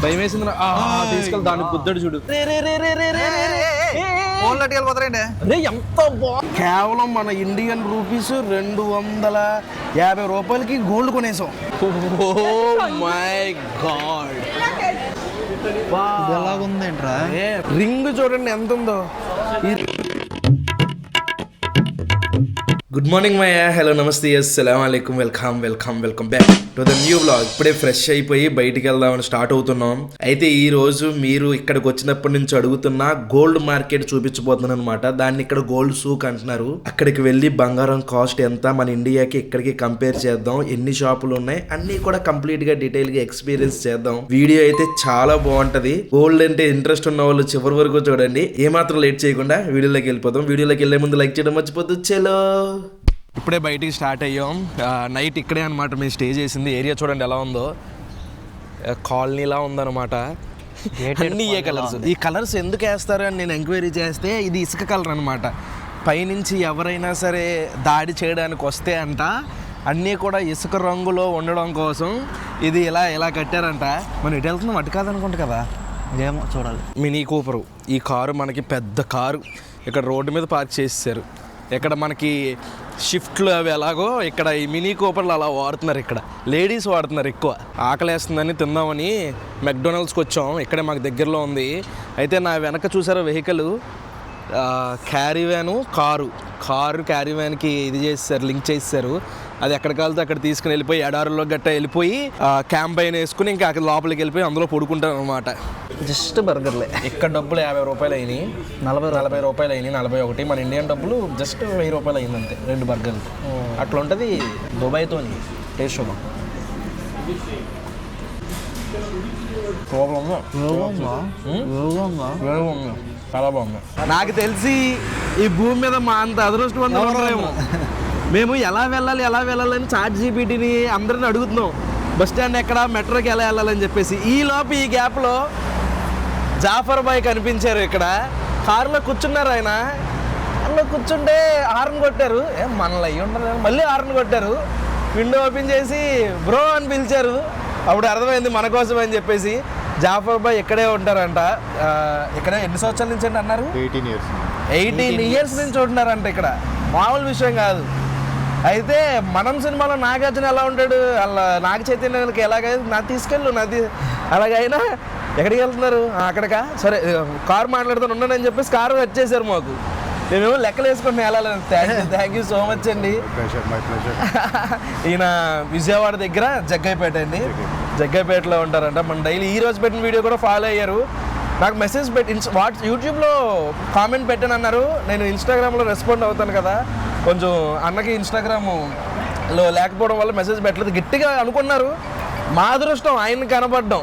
భయం వేసింది. తీసుకెళ్ళి దానికి బుద్ధుడు చూడు. ఎంత కేవలం మన ఇండియన్ రూపీస్ 250 రూపాయలకి గోల్డ్ కొనేసాం. ఓ మై గాడ్, ఎలాగుందేంట్రా రింగ్ చూడండి ఎంత ఉందో. గుడ్ మార్నింగ్ మయ్య, హలో నమస్తే, అస్సలాము అలైకుం, welcome back to the new vlog. ఇప్పుడే ఫ్రెష్ అయిపోయి బయటికి వెళ్దామని స్టార్ట్ అవుతున్నాం. అయితే ఈ రోజు మీరు ఇక్కడికి వచ్చినప్పటి నుంచి అడుగుతున్న గోల్డ్ మార్కెట్ చూపించబోతున్నాను అనమాట. దాన్ని ఇక్కడ గోల్డ్ సూక్ అంటున్నారు. అక్కడికి వెళ్ళి బంగారం కాస్ట్ ఎంత, మన ఇండియాకి ఇక్కడికి కంపేర్ చేద్దాం, ఎన్ని షాపులు ఉన్నాయి అన్ని కూడా కంప్లీట్ గా డీటెయిల్ గా ఎక్స్పీరియన్స్ చేద్దాం. వీడియో అయితే చాలా బాగుంటది. గోల్డ్ అంటే ఇంట్రెస్ట్ ఉన్న వాళ్ళు చివరి వరకు చూడండి. ఏమాత్రం లేట్ చేయకుండా వీడియోలోకి వెళ్ళిపోతాం. వీడియోలోకి వెళ్ళే ముందు లైక్ చేయడం మర్చిపోద్దు. చలో, ఇప్పుడే బయటికి స్టార్ట్ అయ్యాం. నైట్ ఇక్కడే అనమాట మేము స్టే చేసింది. ఏరియా చూడండి ఎలా ఉందో, కాలనీలా ఉందన్నమాట. అన్ని ఏ కలర్స్, ఈ కలర్స్ ఎందుకు వేస్తారు అని నేను ఎంక్వైరీ చేస్తే ఇది ఇసుక కలర్ అనమాట. పైనుంచి ఎవరైనా సరే దాడి చేయడానికి వస్తే అంట అన్నీ కూడా ఇసుక రంగులో ఉండడం కోసం ఇది ఇలా కట్టారంట. మనం ఎటు వెళ్తున్నాం అటు కాదనుకుంటా కదా, ఏమో చూడాలి. మినీ కూపరు. ఈ కారు మనకి పెద్ద కారు ఇక్కడ రోడ్డు మీద పార్క్ చేసేసారు. ఇక్కడ మనకి షిఫ్ట్లు అవి ఎలాగో ఇక్కడ ఈ మినీ కూపర్లు అలా వాడుతున్నారు. ఇక్కడ లేడీస్ వాడుతున్నారు ఎక్కువ. ఆకలేస్తుందని తిందామని మెక్డొనాల్డ్స్కి వచ్చాం. ఇక్కడే మాకు దగ్గరలో ఉంది. అయితే నా వెనక చూసారో vehicle, carry van, car carry వ్యాన్కి ఇది చేసేసారు, లింక్ చేసేసారు. అది ఎక్కడికి వెళ్తే అక్కడ తీసుకుని వెళ్ళిపోయి ఎడారులో గట్ట వెళ్ళిపోయి క్యాంప్ అయిన వేసుకుని ఇంకా అక్కడ లోపలికి వెళ్ళిపోయి అందులో పడుకుంటాను అనమాట. జస్ట్ బర్గర్లే. ఇక్కడ డబ్బులు 50 రూపాయలు అయినాయి, 40 రూపాయలు అయినాయి, 41. మన ఇండియన్ డబ్బులు జస్ట్ 1000 రూపాయలు అయింది అంతే, 2 బర్గర్లు. అట్లా ఉంటుంది దుబాయ్తో టేస్ట్. చాలా బాగుంది. నాకు తెలిసి ఈ భూమి మీద మా అంత అదృష్టవంతులు ఉండరేమో. మేము ఎలా వెళ్ళాలని చాట్ జీపీటీని అందరిని అడుగుతున్నాం, బస్ స్టాండ్ ఎక్కడ, మెట్రోకి ఎలా వెళ్ళాలని చెప్పేసి. ఈ గ్యాప్లో జాఫర్ బాయ్ కనిపించారు. ఇక్కడ కారులో కూర్చున్నారు. ఆయన అందులో కూర్చుంటే హార్న్ కొట్టారు. మనలో అయ్యి ఉండరు, మళ్ళీ హార్న్ కొట్టారు. విండో ఓపెన్ చేసి బ్రో అని పిలిచారు. అప్పుడు అర్థమైంది మన కోసం అని చెప్పేసి. జాఫర్ బాయ్ ఇక్కడే ఉంటారంట. ఇక్కడ ఎన్ని సంవత్సరాల నుంచి అండి అన్నారు? 18 ఇయర్స్ నుంచి ఉంటున్నారంట. ఇక్కడ మామూలు విషయం కాదు. అయితే మనం సినిమాలో నాగార్జున ఎలా ఉంటాడు, అలా నాగ చైతన్యకి ఎలాగైతే నా తీసుకెళ్ళు అలాగైనా ఎక్కడికి వెళ్తున్నారు అక్కడికా, సరే కారు మాట్లాడుతూ ఉన్నానని చెప్పేసి కారు వచ్చేసారు మాకు. మేమేమో లెక్కలు వేసుకుంటున్నాం వెళ్ళాలని. థ్యాంక్ యూ సో మచ్ అండి. ఈయన విజయవాడ దగ్గర జగ్గైపేట అండి, జగ్గైపేటలో ఉంటారంట. మన డైలీ ఈ రోజు పెట్టిన వీడియో కూడా ఫాలో అయ్యారు. నాకు మెసేజ్ యూట్యూబ్లో కామెంట్ పెట్టాను అన్నారు. నేను ఇన్స్టాగ్రామ్లో రెస్పాండ్ అవుతాను కదా, కొంచెం అన్నకి ఇన్స్టాగ్రామ్లో లేకపోవడం వల్ల మెసేజ్ పెట్టలేదు. గట్టిగా అనుకున్నారు. మా అదృష్టం ఆయన కనపడడం.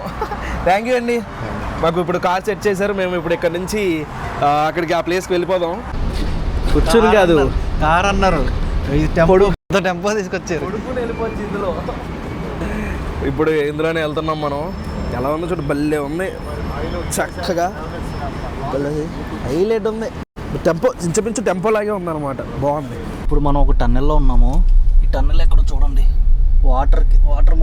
థ్యాంక్ యూ అండి. మాకు ఇప్పుడు కార్ సెట్ చేశారు. మేము ఇప్పుడు ఇక్కడ నుంచి అక్కడికి ఆ ప్లేస్కి వెళ్ళిపోదాం. కూర్చుని కాదు, కార్ అన్నారు, టెంపో తీసుకొచ్చారు. వెళ్ళిపోవచ్చు ఇందులో. ఇప్పుడు ఇందులోనే వెళ్తున్నాం మనం. ఎలా ఉందో చూడు, భలే ఉంది, చక్కగా హైలైట్ ఉంది. టెంపో ఇంచుమించు టెంపో లాగే ఉందన్నమాట, బాగుంది. ఇప్పుడు మనం ఒక టన్నెల్లో ఉన్నాము. ఈ టన్నెల్ ఎక్కడ చూడండి, వాటర్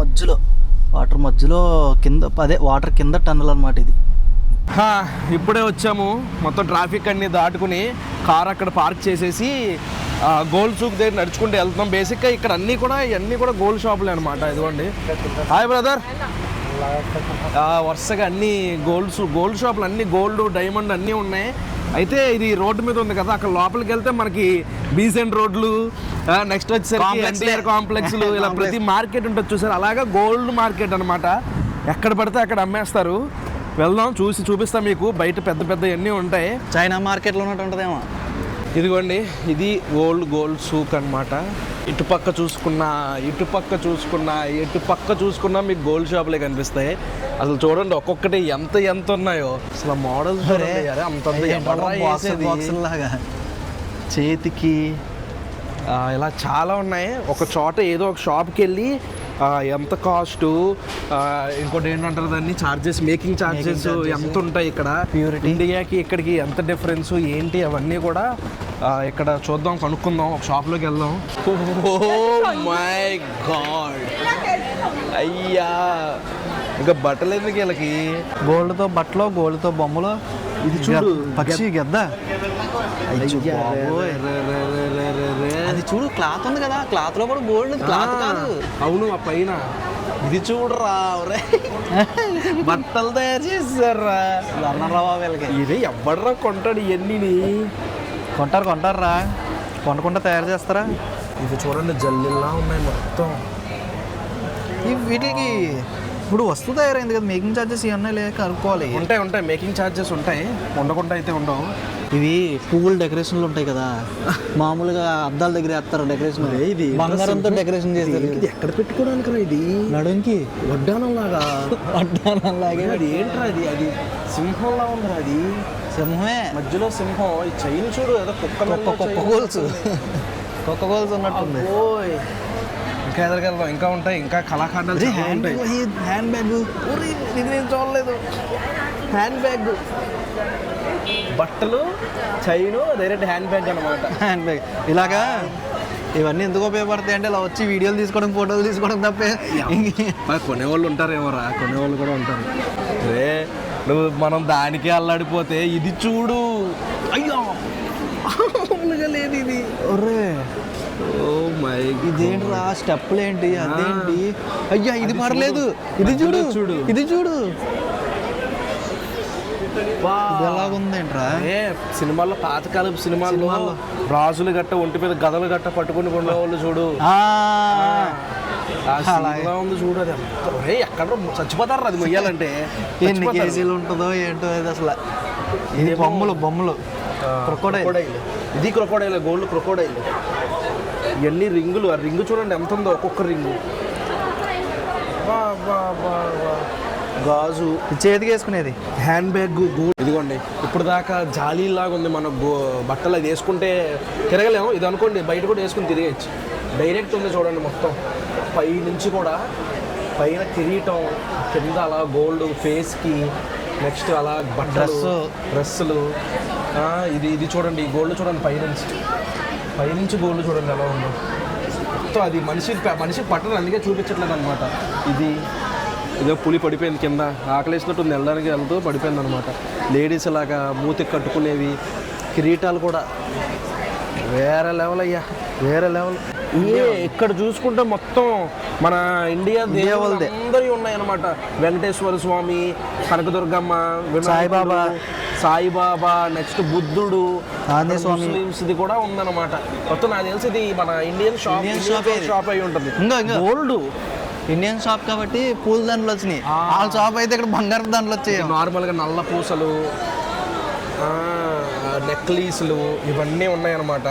మధ్యలో కింద, వాటర్ కింద టన్నెల్ అనమాట ఇది. ఇప్పుడే వచ్చాము. మొత్తం ట్రాఫిక్ అన్ని దాటుకుని కార్ అక్కడ పార్క్ చేసేసి గోల్డ్ సూక్ దగ్గర నడుచుకుంటూ వెళ్తున్నాం. బేసిక్గా ఇక్కడ అన్నీ కూడా గోల్డ్ షాపులే అనమాట. ఇదిగోండి. Hi brother. వరుసగా అన్ని గోల్డ్ షాపులు, అన్ని గోల్డ్, డైమండ్ అన్నీ ఉన్నాయి. అయితే ఇది రోడ్డు మీద ఉంది కదా, అక్కడ లోపలికి వెళ్తే మనకి బీసెంట్ రోడ్లు, నెక్స్ట్ వచ్చేసరికి ఎన్టీఆర్ కాంప్లెక్స్లు, ఇలా ప్రతి మార్కెట్ ఉంటుంది చూసారు. అలాగా గోల్డ్ మార్కెట్ అనమాట. ఎక్కడ పడితే అక్కడ అమ్మేస్తారు. వెళ్దాం, చూపిస్తాం మీకు. బయట పెద్ద అన్నీ ఉంటాయి. చైనా మార్కెట్లో ఉన్నట్టు ఉంటుందేమో. ఇదిగోండి, ఇది గోల్డ్ సూక్ అనమాట. ఇటుపక్క చూసుకున్నా మీకు గోల్డ్ షాపులే కనిపిస్తాయి. అసలు చూడండి ఒక్కొక్కటి ఎంత ఉన్నాయో. అసలు మోడల్స్ లాగా చేతికి ఇలా చాలా ఉన్నాయి. ఒక చోట ఏదో ఒక షాప్కి వెళ్ళి ఎంత కాస్టు, ఇంకోటి ఏంటంటారు దాన్ని, ఛార్జెస్, మేకింగ్ ఛార్జెస్ ఎంత ఉంటాయి ఇక్కడ, ఇండియాకి ఇక్కడికి ఎంత డిఫరెన్స్ ఏంటి, అవన్నీ కూడా ఇక్కడ చూద్దాం, కనుక్కుందాం. ఒక షాప్లోకి వెళ్దాం. ఓ మై గాడ్, అయ్యా ఇంకా బట్టలు ఎందుకు వీళ్ళకి? గోల్డ్తో బట్టలు, గోల్డ్తో బొమ్మలు. ఇది చూడు, పక్షి గద్ద. అయ్యో బాబోయ్. అది చూడు, క్లాత్ ఉంది కదా, క్లాత్ లో కూడా గోల్డ్, క్లాత్ కాదు. అవును, ఆ పైన ఇది చూడరా, బట్టలు తయారు చేస్తారా అన్నారా వీళ్ళకి. ఇది ఎవడరా కొంటాడు ఇవన్నీ? కొంటారా, కొనకుండా తయారు చేస్తారా? ఇది చూడండి, జల్లిలా ఉన్నాయి మొత్తం. వీటికి ఇప్పుడు వస్తువు తయారైంది కదా, మేకింగ్ ఛార్జెస్ ఇవన్నీ కనుక్కోవాలి. ఉంటాయి మేకింగ్ ఛార్జెస్ ఉంటాయి, ఉండకుండా అయితే ఉండవు. ఇవి పువ్వులు డెకరేషన్లు ఉంటాయి కదా, మామూలుగా అద్దాల దగ్గర వేస్తారు డెకరేషన్. ఇది బంగారంతో డెకరేషన్ చేస్తారు. ఇది ఎక్కడ పెట్టుకోవడానికి రా? ఇది నడుంకి వడ్డానం లాగా. అది ఏంట్రా? అది సింహంలా ఉందిరా. అది సింహమే, మధ్యలో సింహం. ఈ చైన్ చూడు, ఏదో కుక్క గోల్స్ ఉన్నట్టుంది. ఇంకా ఎదగలుగుతాం, ఇంకా ఉంటాయి, ఇంకా కళాఖండాలు ఉంటాయి. హ్యాండ్ బ్యాగ్, ఇది నేను చూడలేదు. హ్యాండ్ బ్యాగ్, బట్టలు, చైను, డైరెక్ట్ హ్యాండ్ బ్యాగ్ అనమాట. హ్యాండ్ బ్యాగ్ ఇలాగా. ఇవన్నీ ఎందుకు ఉపయోగపడతాయి అంటే ఇలా వచ్చి వీడియోలు తీసుకోవడం, ఫోటోలు తీసుకోవడం తప్పే. కొనేవాళ్ళు ఉంటారేమోరా, కొనేవాళ్ళు కూడా ఉంటారు. అరే నువ్వు మనం దానికే అల్లాడిపోతే ఇది చూడు. అయ్యో లేదు ఇది. ఒర్రే, ఓ మై, ఇదేంట్రా స్టెప్లు ఏంటి, అదేంటి? అయ్యా ఇది పర్లేదు. ఇది చూడు చూడు, ఇది చూడు ఎలాగుందేంట్రా. సినిమాల్లో, పాతకాలపు సినిమాల్లో రాజులు గట్ట ఒంటి మీద గదలు గట్ట పట్టుకుని కొనేవాళ్ళు చూడు. ఉంది చూడు. అది ఎక్కడ చచ్చిపోతారు అది మొయ్యాలంటే. ఎన్ని కేజీలు ఉంటుందో ఏంటో అది అసలు. ఇది బొమ్మలు క్రొకోడైల్. ఇది క్రొకోడైల్, గోల్డ్ క్రొకోడైల్. ఇవన్నీ రింగులు. ఆ రింగు చూడండి ఎంత ఉందో, ఒక్కొక్క రింగు. గాజు, చేతికి వేసుకునేది హ్యాండ్ బ్యాగ్, గోల్డ్. ఇదిగోండి, ఇప్పుడు దాకా జాలీలాగా ఉంది. మన బట్టలు అది వేసుకుంటే తిరగలేము. ఇది అనుకోండి బయట కూడా వేసుకుని తిరిగేయచ్చు. డైరెక్ట్ ఉంది చూడండి మొత్తం. పై నుంచి కూడా పైన కిరీటం, కింద అలా గోల్డ్ ఫేస్కి, నెక్స్ట్ అలా బట్టలు, డ్రెస్సులు. ఇది చూడండి, గోల్డ్ చూడండి పైనుంచి గోల్డ్ చూడండి ఎలా ఉందో మొత్తం. అది మనిషి పట్టడం, అందుకే చూపించట్లేదు అనమాట. ఇదో పులి పడిపోయింది కింద, ఆకలేసినట్టు వెళ్ళడానికి వెళ్తూ పడిపోయింది అనమాట. లేడీస్ అలాగా మూతికి కట్టుకునేవి, కిరీటాలు కూడా వేరే లెవెల్ అయ్యా, వేరే లెవెల్. ఇక్కడ చూసుకుంటే మొత్తం మన ఇండియా దేవుళ్ళది అందరివి ఉన్నాయన్నమాట. వెంకటేశ్వర స్వామి, కనకదుర్గమ్మ, సాయిబాబా, నెక్స్ట్ బుద్ధుడు, ముస్లిమ్స్ది కూడా ఉందన్నమాట. మొత్తం నాకు తెలిసి ఇది మన ఇండియన్ షాప్ అయి ఉంటుంది. గోల్డ్ ఇండియన్ షాప్ కాబట్టి పూల దండలు వచ్చినాయి. ఆ షాప్ అయితే ఇక్కడ బంగారు దండలు వచ్చాయి. నార్మల్గా నల్ల పూసలు, నెక్లీస్లు ఇవన్నీ ఉన్నాయన్నమాట.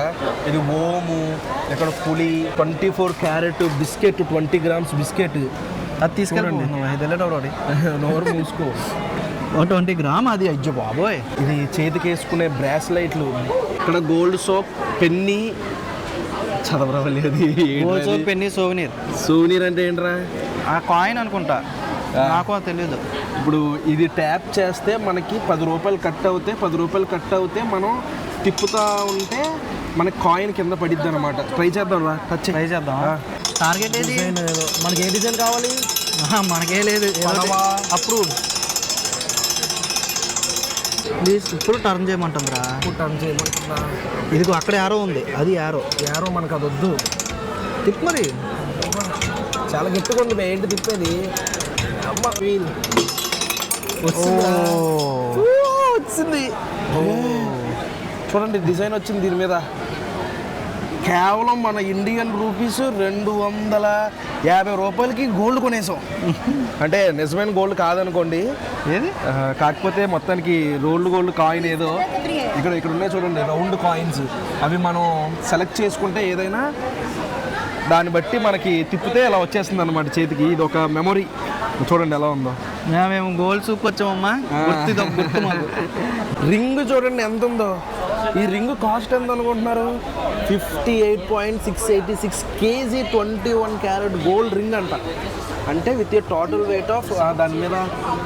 ఇది ఓము, ఇక్కడ పులి, 24 క్యారెట్ బిస్కెట్, 20 గ్రామ్స్ బిస్కెట్. అది తీసుకెళ్ళండి, నోరు మూసుకో. 20 గ్రామ్ అది. అయ్యో బాబోయ్. ఇది చేతికి వేసుకునే బ్రాస్లైట్లు. ఇక్కడ gold soap, Penney, చదవరాలేదు. Penney, souvenir అంటే ఏంట్రా? ఆ కాయిన్ అనుకుంటా, నాకు తెలియదు. ఇప్పుడు ఇది ట్యాప్ చేస్తే మనకి 10 రూపాయలు కట్ అవుతాయి. 10 రూపాయలు కట్ అవుతే మనం తిప్పుతూ ఉంటే మనకి కాయిన్ కింద పడిద్ది అనమాట. ట్రై చేద్దాం రా, ట్రై చేద్దాం. టార్గెట్ ఏది? మనకి ఏ డిజైన్ కావాలి? మనకే లేదు. అప్రూవ్. ఇప్పుడు టర్న్ చేయమంటుందిరా. ఇదిగో అక్కడ యారో ఉంది, అది యారో మనకు అది వద్దు. తిప్పు మరి. చాలా గట్టిగా ఉంది. ఏంటి తిప్పేది? అమ్మ వీల్ వచ్చింది. చూడండి డిజైన్ వచ్చింది దీని మీద. కేవలం మన ఇండియన్ రూపీస్ 250 రూపాయలకి గోల్డ్ కొనేసాం. అంటే నిజమైన గోల్డ్ కాదనుకోండి, ఏది కాకపోతే మొత్తానికి రోల్డ్ గోల్డ్ కాయిన్ ఏదో ఇక్కడ ఉన్నాయి చూడండి, రౌండ్ కాయిన్స్. అవి మనం సెలెక్ట్ చేసుకుంటే ఏదైనా దాన్ని బట్టి మనకి తిప్పితే ఇలా వచ్చేస్తుంది అనమాట చేతికి. ఇది ఒక మెమొరీ. చూడండి ఎలా ఉందో. మేము గోల్డ్ సూప్ వచ్చామమ్మా. రింగ్ చూడండి ఎంత ఉందో. ఈ రింగ్ కాస్ట్ ఎంత అనుకుంటున్నారు? 58.686 కేజీ 21 క్యారెట్ గోల్డ్ రింగ్ అంట. అంటే with a total weight of దాని మీద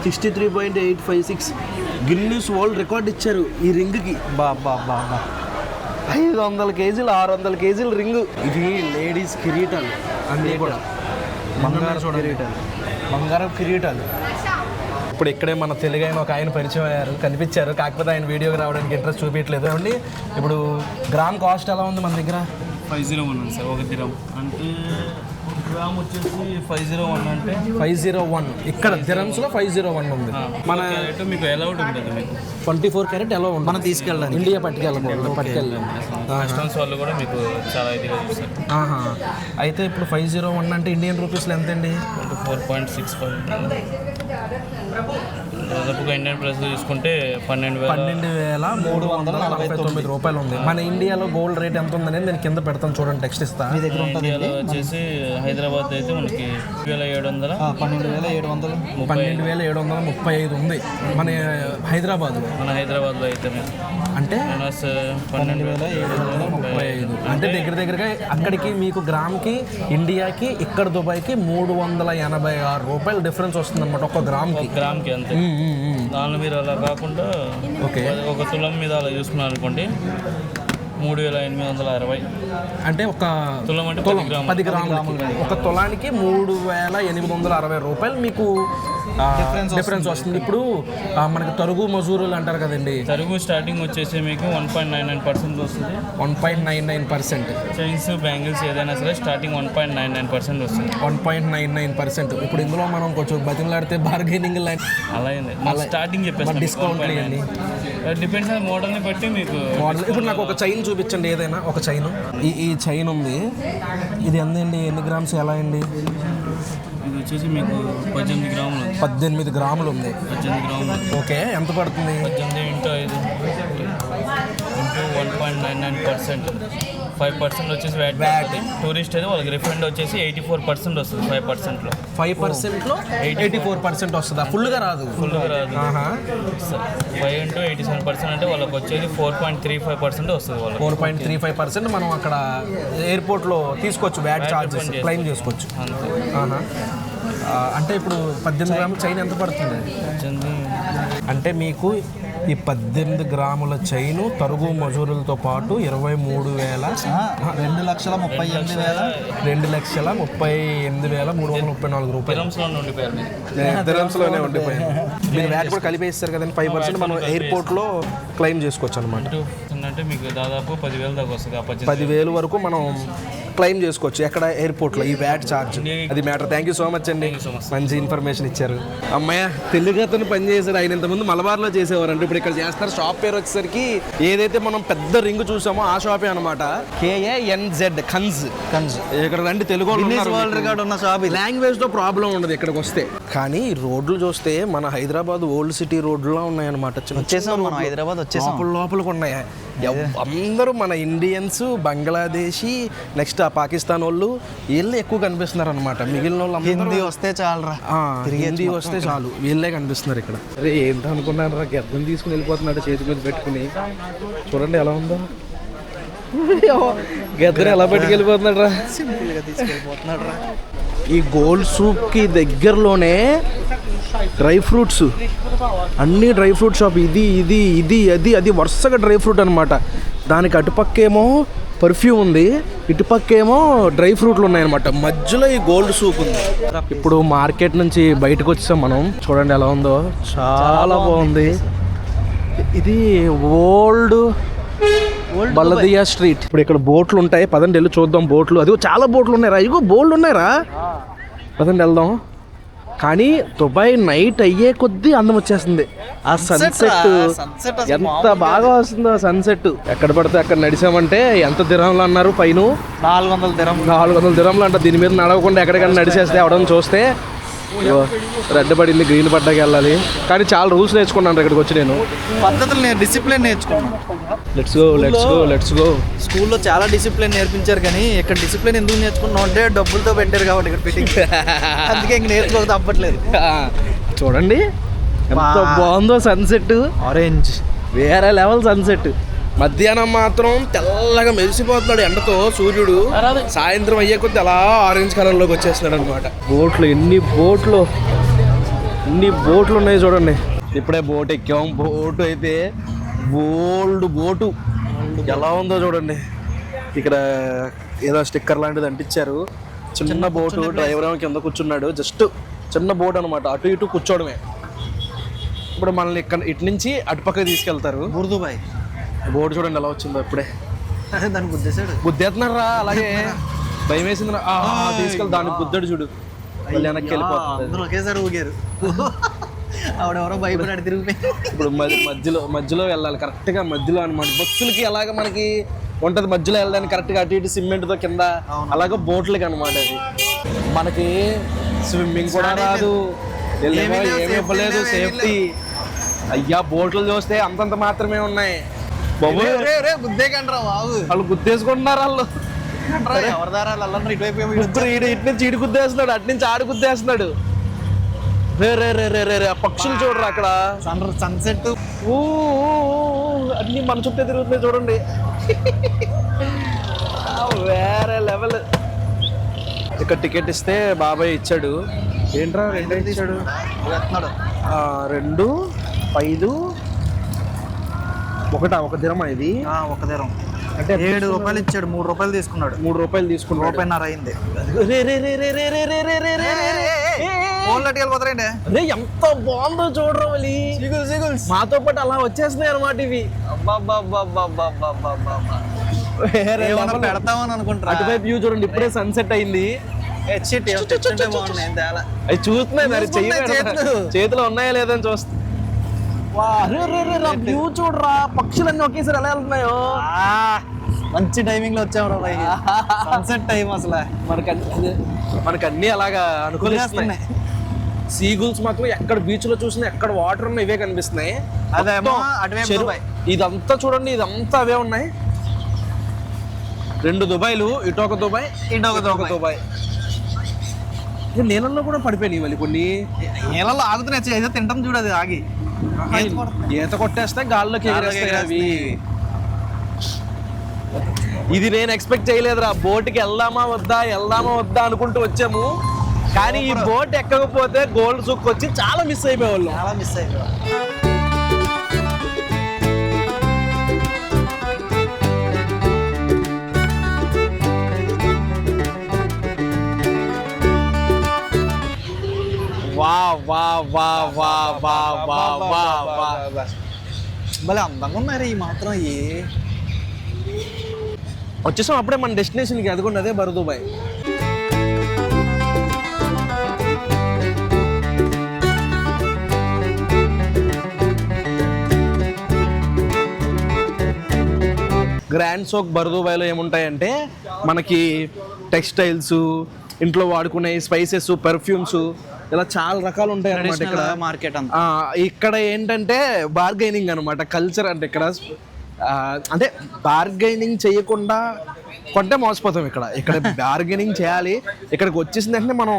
63.856 గిన్నీస్ వరల్డ్ రికార్డ్ ఇచ్చారు ఈ రింగ్కి. బాబా 500 కేజీలు 600 కేజీల రింగు. ఇది లేడీస్ కిరీటాలు అన్నీ కూడా బంగారం కిరీటాలు. ఇప్పుడు ఇక్కడే మన తెలుగైన ఒక ఆయన పరిచయం అయ్యారు, కనిపించారు. కాకపోతే ఆయన వీడియోకి రావడానికి ఇంట్రెస్ట్ చూపించలేదు అండి. ఇప్పుడు గ్రామ్ కాస్ట్ ఎలా ఉంది మన దగ్గర? 501 ఉంది సార్, 1 దిరం అంటే గ్రామ్ వచ్చేసి 501 అంటే 501. ఇక్కడ దిరమ్స్లో 501 ఉంది. మన మీకు అలౌడ్ ఉంటుంది, మీకు 24 క్యారెట్ ఎలా ఉంది? మనం తీసుకెళ్ళడానికి ఇండియా పట్టుకెళ్ళాలి. కస్టమ్స్ వాళ్ళు కూడా మీకు చాలా ఇదిగా చూస్తారు. అయితే ఇప్పుడు 501 అంటే ఇండియన్ రూపీస్లో ఎంత అండి? 24.65. దాదాపుగా ఇండియన్ ప్రైస్ చూసుకుంటే 12,349 రూపాయలు ఉంది. మన ఇండియాలో గోల్డ్ రేట్ ఎంత ఉందనేది నేను కింద పెడతాను, చూడండి, టెక్స్ట్ ఇస్తా. మీ దగ్గర ఉంటుంది ఇండియాలో వచ్చేసి హైదరాబాద్ అయితే మనకి 12,700 12,735 ఉంది మన హైదరాబాద్లో. మన హైదరాబాద్లో అయితే అంటే 12,735. అంటే దగ్గరగా అక్కడికి మీకు గ్రామ్కి ఇండియాకి ఇక్కడ దుబాయ్కి 386 రూపాయలు డిఫరెన్స్ వస్తుంది అనమాట ఒక గ్రామ్కి. గ్రామ్కి అంతే. దానిలో మీరు అలా కాకుండా ఒక తులం మీద అలా చూసుకున్నారు అనుకోండి 3,860. అంటే ఒక తులం అంటే 10 గ్రాములు. ఒక తులానికి 3,860 రూపాయలు మీకు డిఫరెన్స్ వస్తుంది. ఇప్పుడు మనకి తరుగు మజూరులు అంటారు కదండి, తరుగు స్టార్టింగ్ వచ్చేసి మీకు 1.99% వస్తుంది. 1.99%. చైన్స్ బ్యాంగిల్స్ ఏదైనా సరే స్టార్టింగ్ 1.99% వస్తుంది. 1.99%. ఇప్పుడు ఇందులో మనం కొంచెం బతిమలాడితే బార్గెనింగ్ అలా స్టార్టింగ్ చెప్పేసి డిస్కౌంట్ డిపెండ్స్ ఆన్ మోడల్ని బట్టి మీకు మోడల్. ఇప్పుడు నాకు ఒక చైన్ చూపించండి, ఏదైనా ఒక చైన్. ఈ చైన్ ఉంది, ఇది ఎంతండి? ఎన్ని గ్రామ్స్? ఎలా అండి? ఇది వచ్చేసి మీకు 18 గ్రాములు. 18 గ్రాములు ఉంది. 18 గ్రాములు. ఓకే, ఎంత పడుతుంది? 18 × 5 × 1.99%. 5% వచ్చేసి వ్యాట్. టూరిస్ట్ అయితే వాళ్ళకి రిఫండ్ వచ్చేసి 84% వస్తుంది. 5%లో 84% వస్తుందా? ఫుల్గా రాదు. 5 × 87% అంటే వాళ్ళకి వచ్చేది 4.35% వస్తుంది. వాళ్ళకి 4.35% మనం అక్కడ ఎయిర్పోర్ట్లో తీసుకోవచ్చు, వ్యాట్ ఛార్జెస్ క్లెయిమ్ చేసుకోవచ్చు. అంటే ఇప్పుడు 18 గ్రాముల చైన్ ఎంత పడుతుంది? అంటే మీకు ఈ 18 గ్రాముల చైను తరుగు మజూరులతో పాటు 2,38,334 రూపాయలు దిరమ్స్లోనే ఉండిపోయింది. మీరు వ్యాట్ కూడా కలిపేస్తారు కదండి, 5% మనం ఎయిర్పోర్ట్లో క్లెయిమ్ చేసుకోవచ్చు అనమాట. అంటే మీకు దాదాపు 10,000 దాకా వస్తుంది. 10,000 వరకు మనం క్లెయిమ్ చేసుకోవచ్చు ఎక్కడ? ఎయిర్పోర్ట్లో ఈ వ్యాట్ ఛార్జ్. అది matter. Thank you so much అండి, మంచి ఇన్ఫర్మేషన్ ఇచ్చారు. అమ్మాయ తెలుగు అతను పని చేశారు. ఆయన ఇంతకుముందు మలబార్లో చేసేవారు, అంటే ఇప్పుడు ఇక్కడ చేస్తారు. షాప్ పేరు వచ్చేసరికి ఏదైతే మనం పెద్ద రింగ్ చూసామో ఆ షాపే అనమాట. KANZ కన్స్. ఇక్కడ రండి, తెలుగు వరల్డ్ రికార్డ్ ఉన్న షాప్. లాంగ్వేజ్ తో ప్రాబ్లం ఉండదు ఇక్కడికి వస్తే. కానీ రోడ్లు చూస్తే మన హైదరాబాద్ ఓల్డ్ సిటీ రోడ్లా ఉన్నాయన్నమాట. వచ్చేసాం మనం, హైదరాబాద్ వచ్చేసాం. లోపలికి ఉన్నాయి. అందరూ మన ఇండియన్స్, బంగ్లాదేశీ, నెక్స్ట్ ఆ పాకిస్తాన్ వాళ్ళు, వీళ్ళే ఎక్కువ కనిపిస్తున్నారు అనమాట. మిగిలిన వాళ్ళు హిందీ వస్తే చాలరా, హిందీ వస్తే చాలు, వీళ్ళే కనిపిస్తున్నారు ఇక్కడ. అరే ఏంటో అనుకున్నాను రా, గద్దం తీసుకుని వెళ్ళిపోతున్నాడు చేతి మీద పెట్టుకుని. చూడండి ఎలా ఉందో, గద్దరు ఎలా పెట్టుకెళ్ళిపోతున్నాడు రా, సింపుల్గా తీసుకెళ్ళిపోతున్నాడు రా. ఈ గోల్డ్ సూప్కి దగ్గరలోనే డ్రై ఫ్రూట్స్, అన్ని డ్రై ఫ్రూట్ షాప్. ఇది ఇది ఇది అది అది వరుసగా డ్రై ఫ్రూట్ అనమాట. దానికి అటుపక్కేమో పర్ఫ్యూమ్ ఉంది, ఇటుపక్కేమో డ్రై ఫ్రూట్లు ఉన్నాయన్నమాట. మధ్యలో ఈ గోల్డ్ సూప్ ఉంది. ఇప్పుడు మార్కెట్ నుంచి బయటకు వచ్చాం మనం. చూడండి ఎలా ఉందో, చాలా బాగుంది. ఇది ఓల్డ్ బల్లదియా స్ట్రీట్. ఇప్పుడు ఇక్కడ బోట్లు ఉంటాయి, పదండి వెళ్ళి చూద్దాం. బోట్లు, అది చాలా బోట్లు ఉన్నాయిరా, ఇగో బోల్డ్ ఉన్నాయిరా, పదండి వెళ్దాం. కానీ దుబాయ్ నైట్ అయ్యే కొద్దీ అందం వచ్చేస్తుంది. ఆ సన్సెట్ ఎంత బాగా వస్తుందో సన్సెట్. ఎక్కడ పడితే అక్కడ నడిచామంటే ఎంత దిరంలు అన్నారు పైన? 400 దిరంలు అంట. దీని మీద నడవకుండా ఎక్కడికైనా నడిచేస్తే ఎవడన్నా చూస్తే రెడ్ పడింది, గ్రీన్ పడ్డాకి వెళ్ళాలి. కానీ చాలా రూల్స్ నేర్చుకున్నాను ఇక్కడికి వచ్చి. నేను పద్ధతులు, డిసిప్లిన్ నేర్చుకున్నాను. Let's go. స్కూల్లో చాలా డిసిప్లిన్ నేర్పించారు, కానీ ఇక్కడ డిసిప్లిన్ ఎందుకు నేర్చుకున్నాం అంటే డబ్బులతో పెట్టారు కాబట్టి ఇక్కడ ఫిట్టింగ్. అందుకే ఇంక నేర్చుకోక తప్పట్లేదు. చూడండి ఎంత బాగుందో సన్సెట్. ఆరెంజ్ వేరే లెవెల్ సన్సెట్. మధ్యాహ్నం మాత్రం తెల్లగా మెరిసిపోతున్నాడు ఎండతో సూర్యుడు. సాయంత్రం అయ్యే కొద్ది అలా ఆరెంజ్ కలర్లోకి వచ్చేస్తున్నాడు అనమాట. బోట్లు, ఎన్ని బోట్లు ఉన్నాయి చూడండి. ఇప్పుడే బోట్ ఎక్కాం. బోటు అయితే బోల్డ్ బోటు ఎలా ఉందో చూడండి. ఇక్కడ ఏదో స్టిక్కర్ లాంటిది అంటించారు. చిన్న బోటు, డ్రైవర్ ఏమో కింద కూర్చున్నాడు. జస్ట్ చిన్న బోట్ అనమాట, అటు ఇటు కూర్చోవడమే. ఇప్పుడు మనల్ని ఇక్కడ ఇటు నుంచి అటుపక్కకి తీసుకెళ్తారు. బుర్దుబాయ్ బోర్డు చూడండి ఎలా వచ్చిందో ఇప్పుడే. అదే దాన్ని గుద్దేశాడు. గుద్దేస్తున్నారా అలాగే భయం వేసింది. తీసుకెళ్ళి దానికి గుద్దాడు చూడు, మళ్ళీ వెనక్కి వెళ్ళిపోతుంది. అందరూ ఒకేసారి ఊగారు. ఆవిడెవరో భయపడాడు తిరిగిపోయి. ఇప్పుడు మధ్యలో వెళ్ళాలి కరెక్ట్గా మధ్యలో అనమాట. బస్సులకి ఎలాగ మనకి ఉంటుంది మధ్యలో వెళ్ళడానికి కరెక్ట్గా అటు ఇటు సిమెంట్తో కింద, అలాగే బోట్లకి అనమాట. అది మనకి స్విమ్మింగ్ కూడా రాదు, ఏమీ ఇవ్వలేదు సేఫ్టీ. అయ్యా బోట్లు చూస్తే అంతంత మాత్రమే ఉన్నాయి. గుద్దేకండ్రా బాబు, వాళ్ళు గుద్దేసుకుంటున్నారు. వాళ్ళు ఎవరి దారాలు అల్లరి ఇటువైపు ఇటు నుంచి ఇటు గుద్దేస్తున్నాడు, అటు నుంచి ఆడు గుద్దేస్తున్నాడు. రే పక్షులు చూడరు అక్కడ. సన్సెట్ అన్ని మన చుట్టే తిరుగుతున్నాయి చూడండి. వేరే లెవెల్. ఇక్కడ టికెట్ ఇస్తే బాబాయ్ ఇచ్చాడు. ఏంట్రా 2 ఇచ్చాడు? 2 5 1 దిరమా ఇది? 1 దిరం అంటే 7 రూపాయలు ఇచ్చాడు. 3 రూపాయలు తీసుకున్నాడు. 3 రూపాయలు తీసుకున్నాడు. రూపాయిన్నర అయింది. అరే ఎంత బాగుందో చూడరు మళ్ళీ. మాతో పాటు అలా వచ్చేస్తున్నాయి అనమాట ఇవి. పెడతామని అనుకుంటా. అటువైపు వ్యూ చూడండి, ఇప్పుడే సన్సెట్ అయింది. అవి చూస్తున్నాయి మరి చేతిలో ఉన్నాయా లేదని చూస్తా. వ్యూ చూడరా, పక్షులన్నీ ఒకేసారి ఎలా వెళ్తున్నాయో. మంచి టైమింగ్ లో వచ్చాము రా. సన్సెట్ టైం అసలు మనకి అన్ని అలాగా అనుకూలిస్తున్నాయి. సీగుల్స్ మాత్రం ఎక్కడ బీచ్ లో చూసినా ఎక్కడ వాటర్ ఉన్నాయి ఇవే కనిపిస్తున్నాయి. అదేమో అటువైపు ఇదంతా చూడండి, ఇదంతా అవే ఉన్నాయి. 2 దుబాయ్లు, ఇటు ఒక దుబాయ్, ఇటు ఒక దుబాయ్. నీళ్ళల్లో కూడా పడిపోయినాయి మళ్ళీ కొన్ని. నీళ్ళలో ఆగుతున్నాయి, ఏదో తింటాం చూడదు ఆగి ఈత కొట్టేస్తే గాల్లోకి ఎగిరేస్తాయి అవి. ఇది నేను ఎక్స్పెక్ట్ చేయలేదురా. బోట్కి వెళ్దామా వద్దా అనుకుంటూ వచ్చాము, కానీ ఈ బోట్ ఎక్కకపోతే గోల్డ్ సూక్ వచ్చి చాలా మిస్ అయిపోయేవాళ్ళు. చాలా మిస్ అయిపోయాం. భలే అందంగా ఉన్నారు ఈ మాత్రం. వచ్చేసాం అప్పుడే మన డెస్టినేషన్కి. అదిగోండి అదే బర్దుబాయ్. గ్రాండ్ సోక్ బర్దుబాయ్లో ఏముంటాయంటే మనకి టెక్స్టైల్స్, ఇంట్లో వాడుకునే స్పైసెస్, పెర్ఫ్యూమ్స్, ఇలా చాలా రకాలు ఉంటాయి అన్నమాట ఇక్కడ మార్కెట్. ఇక్కడ ఏంటంటే బార్గైనింగ్ అనమాట కల్చర్. అంటే ఇక్కడ అంటే బార్గైనింగ్ చేయకుండా కొంటే మోసపోతాం. ఇక్కడ బార్గెనింగ్ చేయాలి. ఇక్కడికి వచ్చేసిన వెంటనే మనం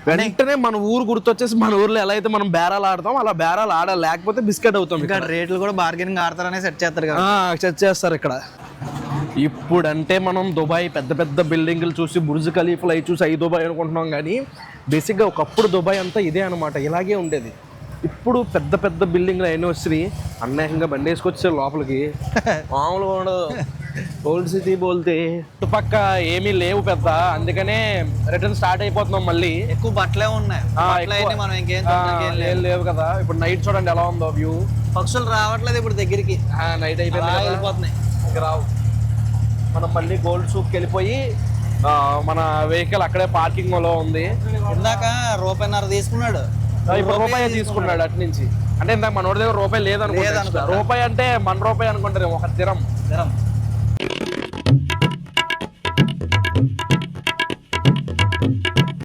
వెంటనే మన ఊరు గుర్తొచ్చేసి మన ఊర్లో ఎలా అయితే మనం బేరాలు ఆడతాం అలా బేరాలు ఆడాలి, లేకపోతే బిస్కెట్ అవుతాం. ఇక్కడ రేట్లు కూడా బార్గెనింగ్ ఆడతారనే సెట్ చేస్తారు కదా. సెట్ చేస్తారు ఇక్కడ. ఇప్పుడంటే మనం దుబాయ్ పెద్ద పెద్ద బిల్డింగ్లు చూసి బుర్జ్ ఖలీఫాలు అవి చూసి దుబాయ్ అనుకుంటున్నాం, కానీ బేసిక్గా ఒకప్పుడు దుబాయ్ అంతా ఇదే అనమాట, ఇలాగే ఉండేది. ఇప్పుడు పెద్ద పెద్ద బిల్డింగ్లు అయినా వచ్చి అన్యాయంగా బండి వేసుకొచ్చే లోపలికి మామూలుగా ఉండదు. ఓల్డ్ సిటీ బోల్తే చుట్టుపక్క ఏమీ లేవు పెద్ద, అందుకనే రిటర్న్ స్టార్ట్ అయిపోతున్నాం. మళ్ళీ ఎక్కువ బట్టలే ఉన్నాయి, మనం ఇంకేం లేవు కదా. ఇప్పుడు నైట్ చూడండి ఎలా ఉందో వ్యూ. పక్షులు రావట్లేదు ఇప్పుడు దగ్గరికి. నైట్ అయిపోయింది, వెళ్ళిపోతున్నాయి, ఇంకా రావు. మనం మళ్ళీ గోల్డ్ సూక్కి వెళ్ళిపోయి మన వెహికల్ అక్కడే పార్కింగ్ లో ఉంది. ఇందాక రూపాయిన్నర తీసుకున్నాడు, ఇప్పుడు రూపాయి తీసుకున్నాడు అటు నుంచి. అంటే ఇందాక మనోడి దగ్గర రూపాయి లేదనుకుంటా. రూపాయి అంటే మన రూపాయి అనుకుంటారు, 1 దిరం.